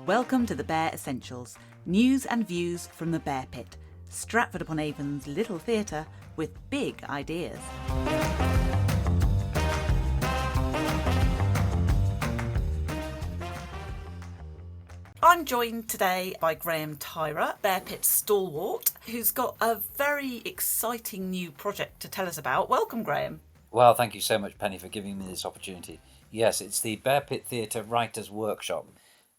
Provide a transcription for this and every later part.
Welcome to the Bear Essentials, news and views from the Bear Pit, Stratford-upon-Avon's little theatre with big ideas. I'm joined today by Graham Tyrer, Bear Pit stalwart, who's got a very exciting new project to tell us about. Welcome, Graham. Well, thank you so much, Penny, for giving me this opportunity. Yes, it's the Bear Pit Theatre Writers' Workshop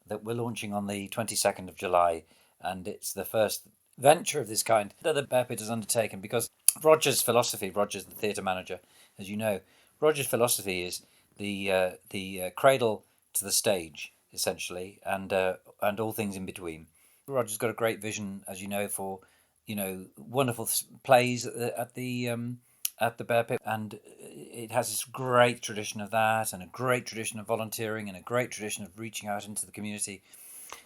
that we're launching on the 22nd of July, and it's the first venture of this kind that the Bear Pit has undertaken because Roger's philosophy, Roger's the theatre manager, as you know, Roger's philosophy is the cradle to the stage, essentially, and all things in between. Roger's got a great vision, as you know, for wonderful plays at the Bear Pit, and it has this great tradition of that, and a great tradition of volunteering, and a great tradition of reaching out into the community,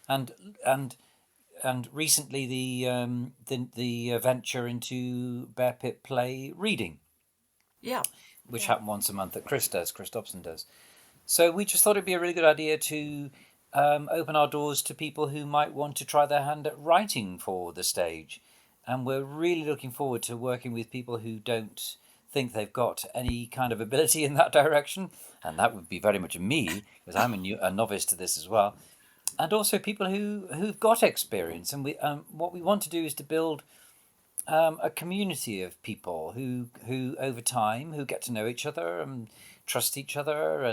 and recently the venture into Bear Pit play reading, which happened once a month that Chris Dobson does. So we just thought it'd be a really good idea to open our doors to people who might want to try their hand at writing for the stage. And we're really looking forward to working with people who don't think they've got any kind of ability in that direction. And that would be very much me, because I'm a novice to this as well. And also people who've got experience. And what we want to do is to build a community of people who over time, who get to know each other and trust each other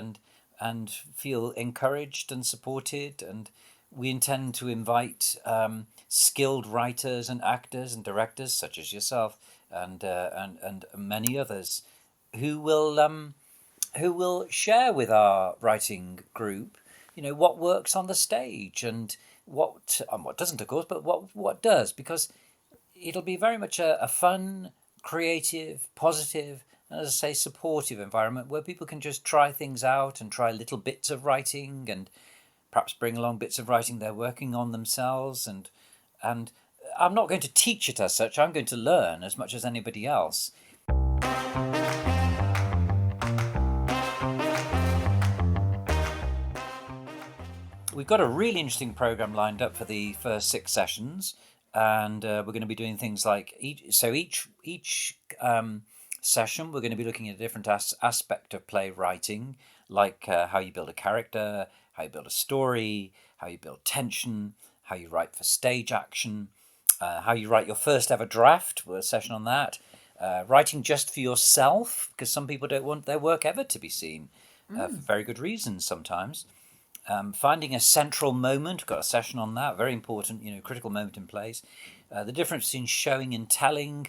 and feel encouraged and supported. And we intend to invite skilled writers and actors and directors such as yourself and many others who will share with our writing group, what works on the stage and what doesn't, of course, but what does, because it'll be very much a fun, creative, positive, and, as I say, supportive environment where people can just try things out and try little bits of writing and perhaps bring along bits of writing they're working on themselves. And I'm not going to teach it as such. I'm going to learn as much as anybody else. We've got a really interesting program lined up for the first 6 sessions, and we're going to be doing things like each session we're going to be looking at a different aspect of playwriting, like how you build a character, how you build a story, how you build tension, how you write for stage action, how you write your first ever draft. We'll have a session on that. Writing just for yourself, because some people don't want their work ever to be seen, for very good reasons sometimes. Finding a central moment, got a session on that, very important, critical moment in plays. The difference between showing and telling,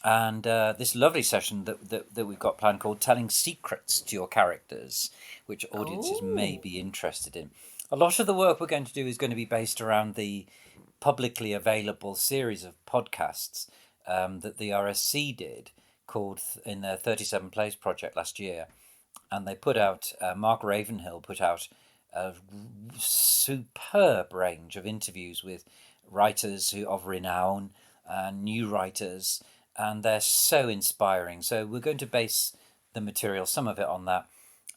and this lovely session that we've got planned called Telling Secrets to Your Characters, which audiences may be interested in. A lot of the work we're going to do is going to be based around the publicly available series of podcasts that the RSC did, called in their 37 Plays project last year. And they put out, Mark Ravenhill put out a superb range of interviews with writers of renown and new writers, and they're so inspiring. So we're going to base the material, some of it on that,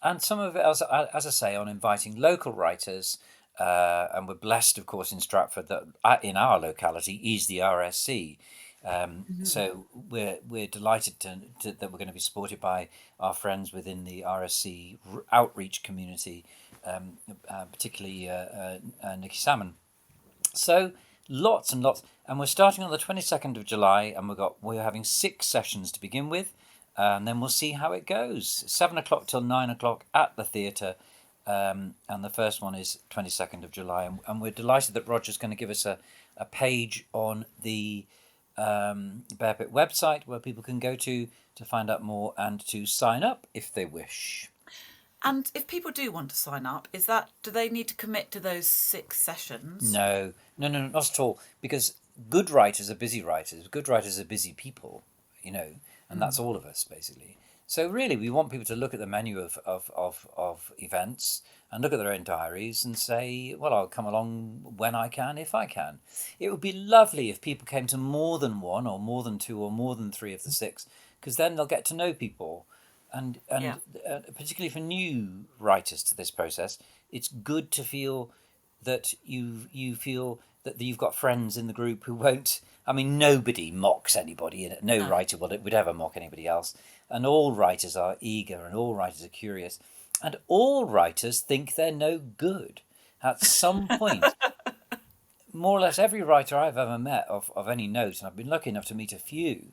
and some of it, as I say, on inviting local writers. And we're blessed, of course, in Stratford that in our locality is the RSC. So we're delighted that we're going to be supported by our friends within the RSC outreach community, particularly Nikki Salmon. So lots and lots, and we're starting on the 22nd of July, and we're having 6 sessions to begin with, and then we'll see how it goes. 7 o'clock till 9 o'clock at the theatre, and the first one is 22nd of July, and we're delighted that Roger's going to give us a page on the Bear Pit website where people can go to find out more and to sign up if they wish. And if people do want to sign up, do they need to commit to those 6 sessions? No, not at all. Because good writers are busy writers. Good writers are busy people, and that's all of us basically. So really, we want people to look at the menu of events and look at their own diaries and say, well, I'll come along when I can, if I can. It would be lovely if people came to more than 1 or more than 2 or more than 3 of the 6, because then they'll get to know people. And particularly for new writers to this process, it's good to feel that you feel that you've got friends in the group who won't. I mean, nobody mocks anybody in it. No No. writer would ever mock anybody else. And all writers are eager, and all writers are curious, and all writers think they're no good. At some point, more or less every writer I've ever met of any note, and I've been lucky enough to meet a few,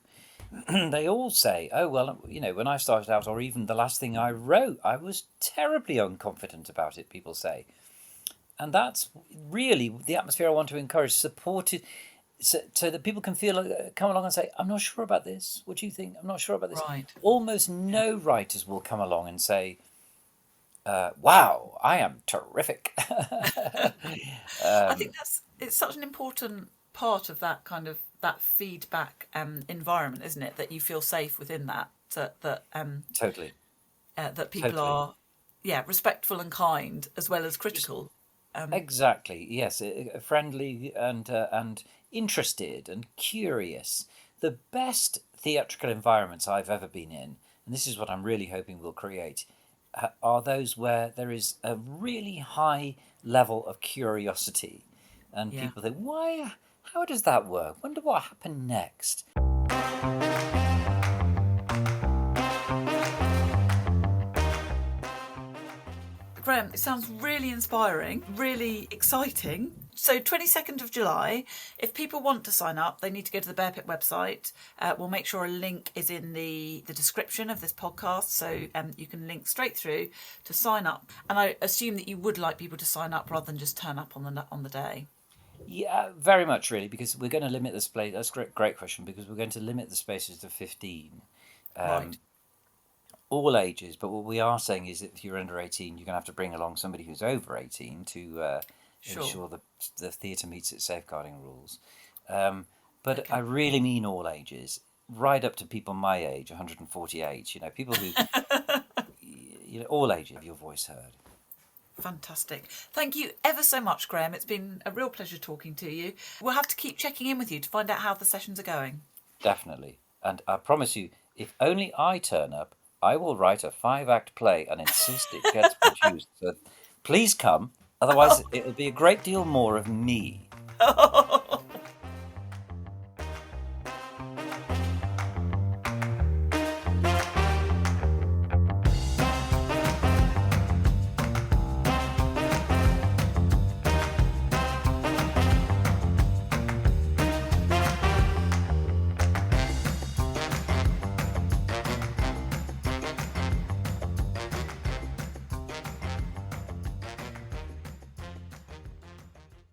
they all say, oh, well, when I started out, or even the last thing I wrote, I was terribly unconfident about it, people say. And that's really the atmosphere I want to encourage, support it, so that people can come along and say, I'm not sure about this. What do you think? I'm not sure about this. Right. Almost no writers will come along and say, wow, I am terrific. I think it's such an important part of that kind of that feedback environment, isn't it? That you feel safe within Totally. that people Totally. are, respectful and kind as well as critical. Exactly. Yes, friendly and interested and curious. The best theatrical environments I've ever been in, and this is what I'm really hoping we'll create, are those where there is a really high level of curiosity, and Yeah. people think, why? How does that work? Wonder what happened next. Graham, it sounds really inspiring, really exciting. So 22nd of July, if people want to sign up, they need to go to the Bear Pit website. We'll make sure a link is in the description of this podcast, so you can link straight through to sign up. And I assume that you would like people to sign up rather than just turn up on the day. Yeah, very much really, because we're going to limit the space. That's a great question, because we're going to limit the spaces to 15. Right. All ages, but what we are saying is that if you're under 18, you're going to have to bring along somebody who's over 18 to Sure. ensure the theatre meets its safeguarding rules. But Okay. I really mean all ages, right up to people my age, 148. People who, all ages have your voice heard. Fantastic. Thank you ever so much, Graham. It's been a real pleasure talking to you. We'll have to keep checking in with you to find out how the sessions are going. Definitely. And I promise you, if only I turn up, I will write a 5-act play and insist it gets produced. So please come. Otherwise, it'll be a great deal more of me.